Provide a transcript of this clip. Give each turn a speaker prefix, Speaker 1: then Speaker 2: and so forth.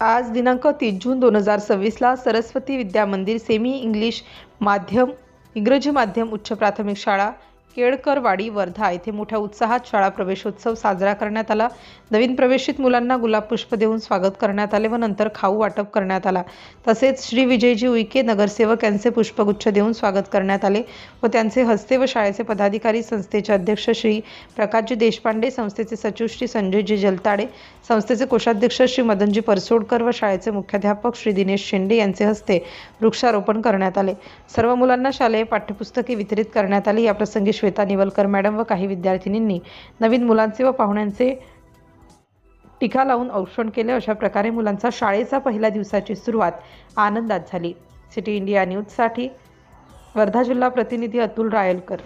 Speaker 1: आज दिनांक 30 जून 2026ला सरस्वती विद्या मंदिर सेमी इंग्रजी माध्यम उच्च प्राथमिक शाळा केळकरवाडी वर्धा येथे मोठ्या उत्साहात शाळा प्रवेशोत्सव साजरा करण्यात आला। नवीन प्रवेशित मुलांना गुलाब पुष्प देऊन स्वागत करण्यात आले व नंतर खाऊ वाटप करण्यात आला। तसेच श्री विजयजी उईके नगरसेवक यांचे पुष्पगुच्छ देऊन स्वागत करण्यात आले व त्यांचे हस्ते व शाळेचे पदाधिकारी, संस्थेचे अध्यक्ष श्री प्रकाशजी देशपांडे, संस्थेचे सचिव श्री संजयजी जलताडे, संस्थेचे कोषाध्यक्ष श्री मदनजी परसोडकर व शाळेचे मुख्याध्यापक श्री दिनेश शेंडे यांचे हस्ते वृक्षारोपण करण्यात आले। सर्व मुलांना शालेय पाठ्यपुस्तके वितरित करण्यात आली। या प्रसंगी श्वेता निवलकर मॅडम व काही विद्यार्थिनींनी नवीन मुलांचे व पाहुण्यांचे टीका लावून औक्षण केले। अशा प्रकारे मुलांचा शाळेचा पहिल्या दिवसाची सुरुवात आनंदात झाली। सिटी इंडिया न्यूजसाठी वर्धा जिल्हा प्रतिनिधी अतुल रायलकर।